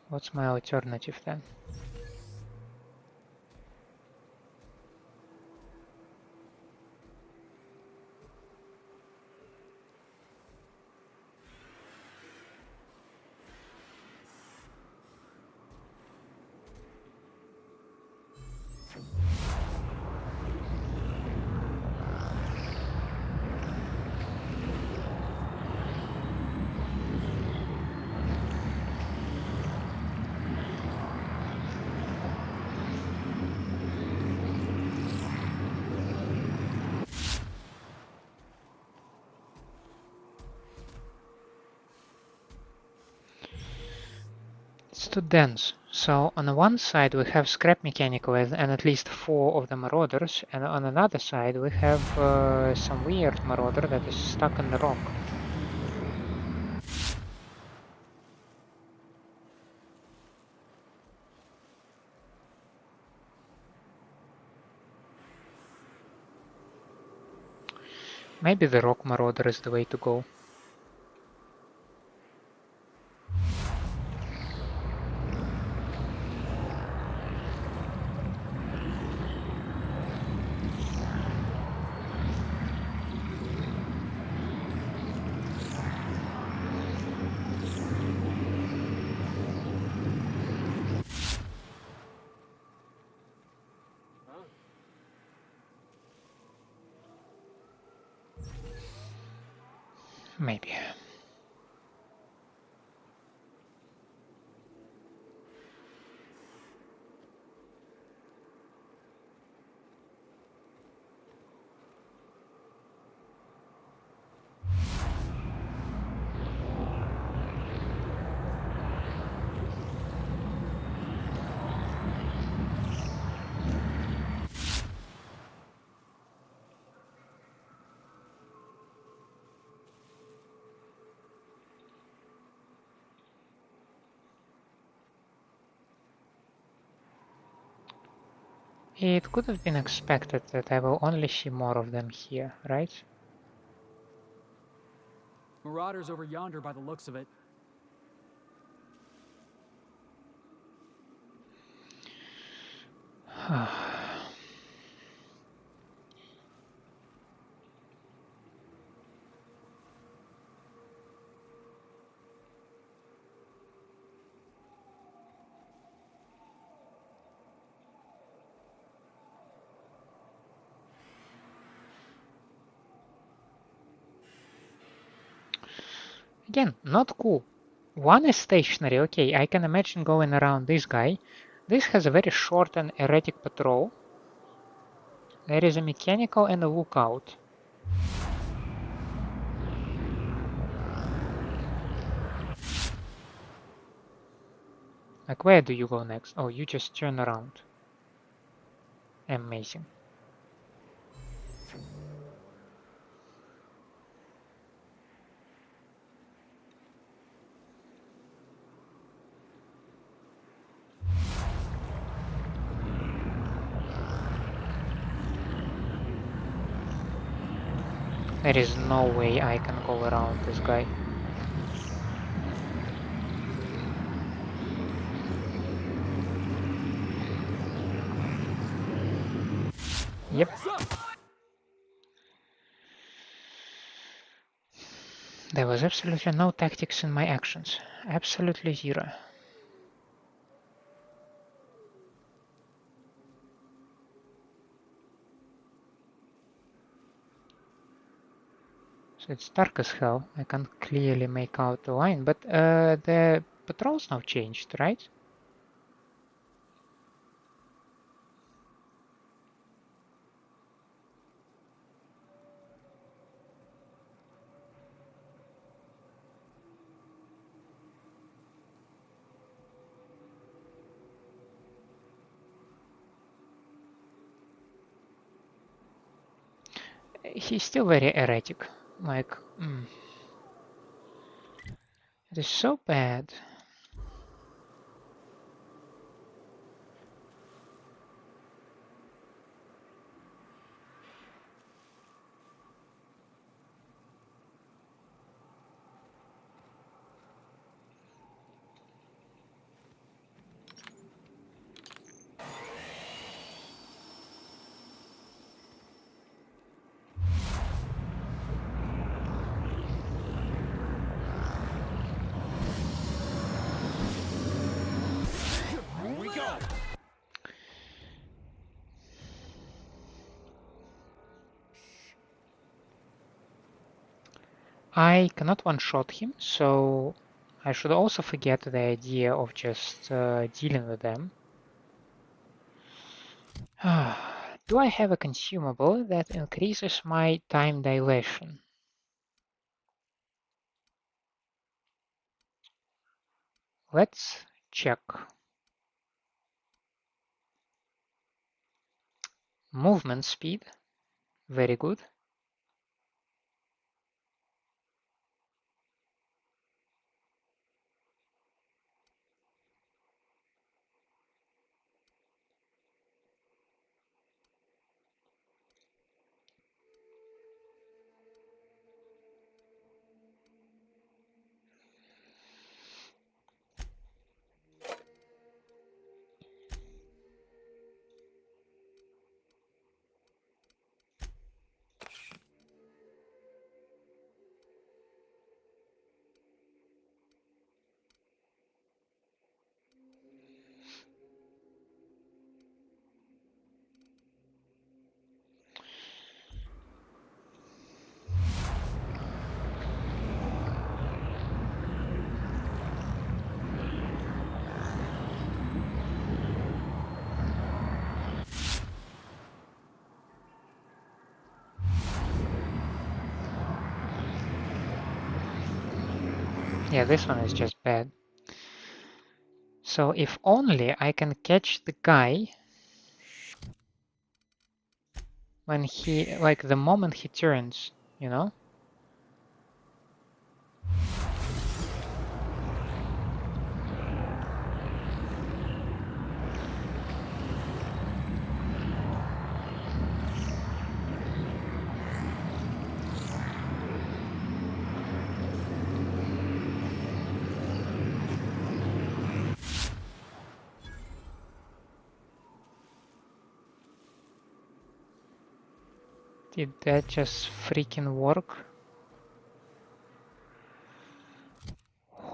What's my alternative then? It's too dense. So on the one side we have scrap mechanical and at least 4 of the marauders, and on another side we have some weird marauder that is stuck in the rock. Maybe the rock marauder is the way to go. Maybe. It could have been expected that I will only see more of them here, right? Marauders over yonder by the looks of it. Again, not cool. One is stationary, okay, I can imagine going around this guy. This has a very short and erratic patrol. There is a mechanical and a lookout. Like, where do you go next? Oh, you just turn around. Amazing. There is no way I can go around this guy. Yep. There was absolutely no tactics in my actions. Absolutely zero. So it's dark as hell. I can't clearly make out the line, but the patrols now changed, right? He's still very erratic. Like, it is so bad. I cannot one-shot him, so I should also forget the idea of just dealing with them. Do I have a consumable that increases my time dilation? Let's check. Movement speed, very good. Yeah, this one is just bad. So if only I can catch the guy when he, like the moment he turns, you know? Did that just freaking work?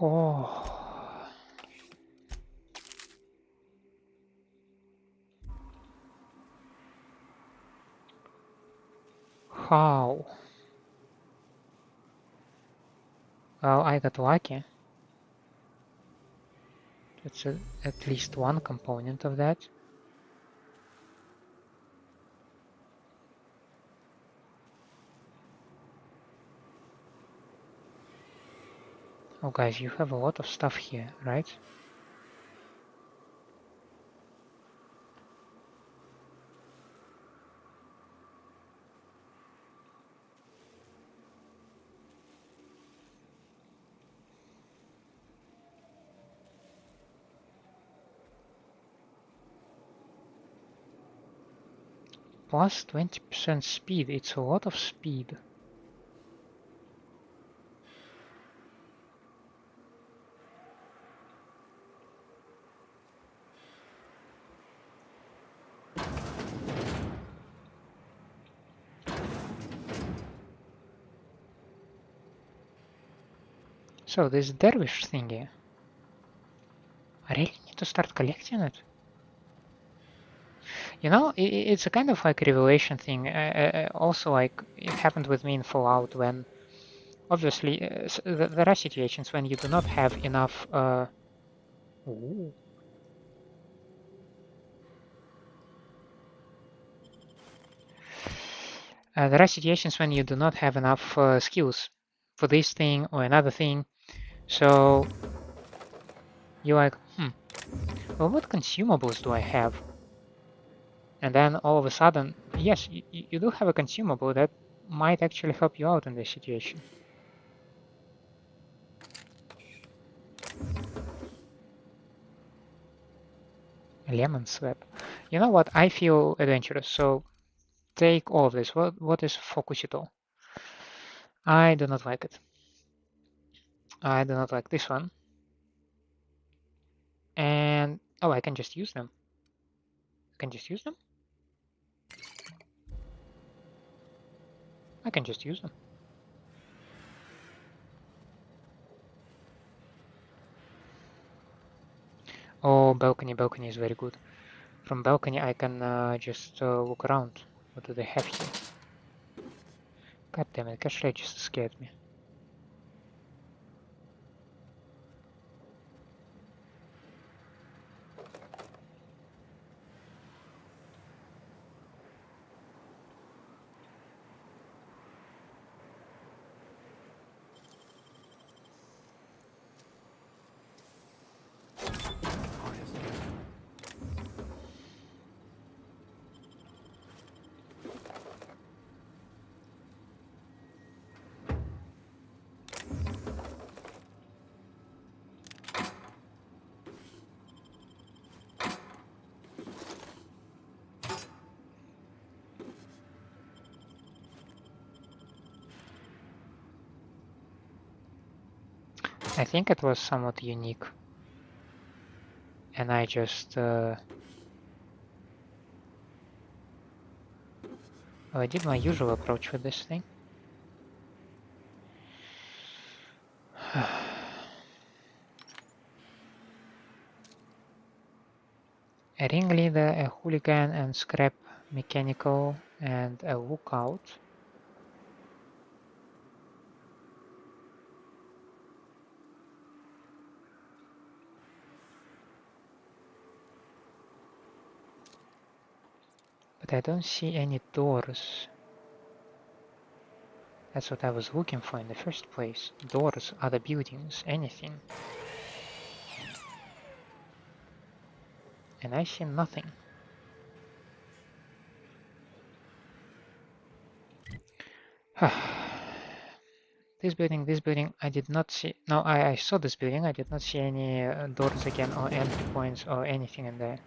Oh. How? Well, I got lucky. That's at least one component of that. Oh guys, you have a lot of stuff here, right? Plus 20% speed, it's a lot of speed. So this dervish thingy, I really need to start collecting it. You know, it's a kind of like revelation thing. Also, like it happened with me in Fallout when, obviously, there are situations when you do not have enough. Ooh. There are situations when you do not have enough skills for this thing or another thing, so you're like, well, what consumables do I have? And then all of a sudden, yes, you do have a consumable that might actually help you out in this situation. Lemon swap. You know what? I feel adventurous, so take all of this. What is Focusito? I do not like it. I do not like this one. And oh, I can just use them. I can just use them. I can just use them. Oh, balcony. Balcony is very good. From balcony, I can just look around. What do they have here? God damn it, Cashlight just scared me. I think it was somewhat unique. And I just... Oh, I did my usual approach with this thing. A ringleader, a hooligan, and scrap mechanical, and a lookout. But I don't see any doors. That's what I was looking for in the first place. Doors, other buildings, anything. And I see nothing. This building, I did not see... No, I saw this building, I did not see any doors again or entry points or anything in there.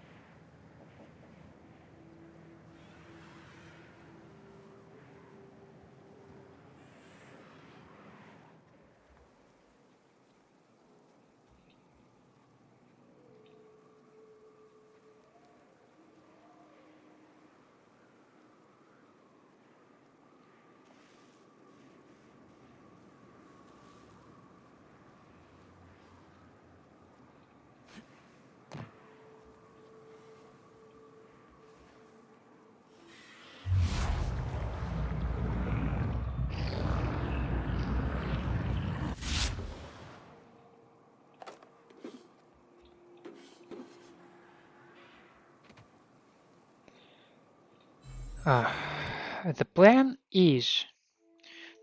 The plan is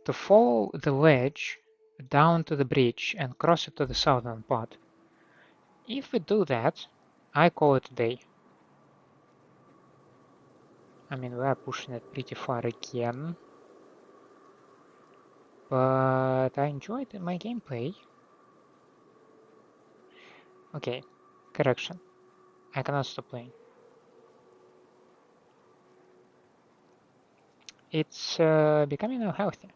to follow the ledge down to the bridge and cross it to the southern part. If we do that, I call it a day. I mean, we are pushing it pretty far again. But I enjoyed my gameplay. Okay, correction. I cannot stop playing. It's becoming unhealthy.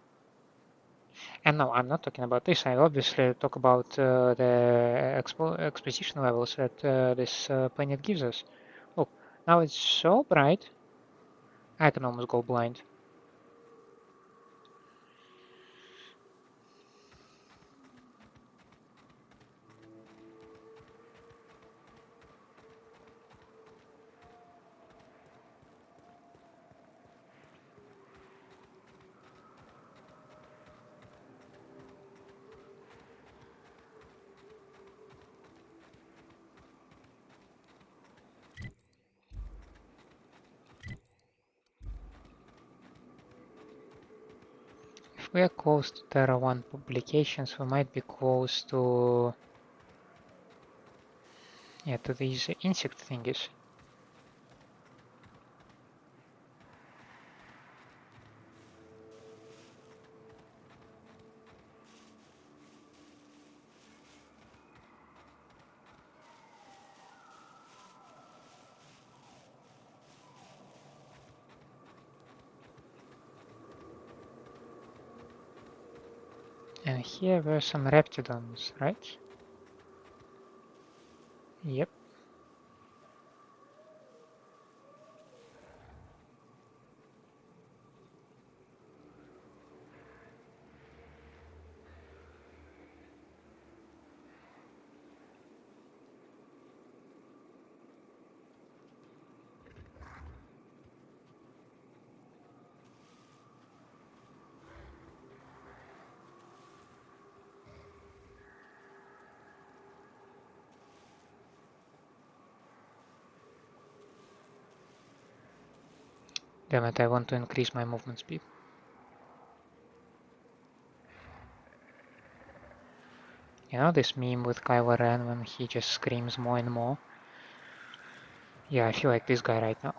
And no, I'm not talking about this. I obviously talk about the exposition levels that this planet gives us. Look, now it's so bright, I can almost go blind. If we are close to Terra One Publications, we might be close to... yeah, to these insect thingies. And here were some raptidons, right? Yep. Damn it, I want to increase my movement speed. You know this meme with Kylo Ren when he just screams more and more? Yeah, I feel like this guy right now.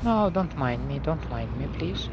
No, don't mind me, please.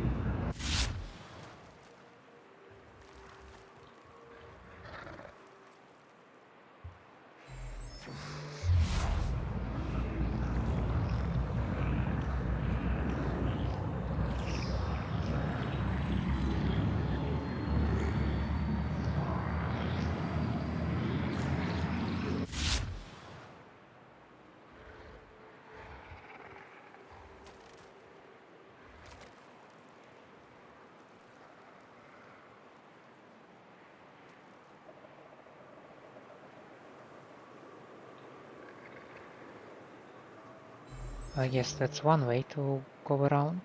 I guess that's one way to go around.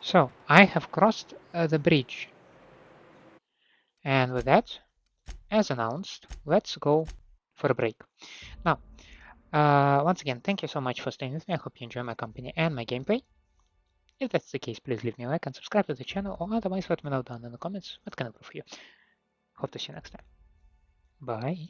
So, I have crossed the bridge. And with that, as announced, let's go for a break. Now, once again, thank you so much for staying with me. I hope you enjoy my company and my gameplay. If that's the case, please leave me a like and subscribe to the channel, or otherwise let me know down in the comments what can I do for you. Hope to see you next time. Bye.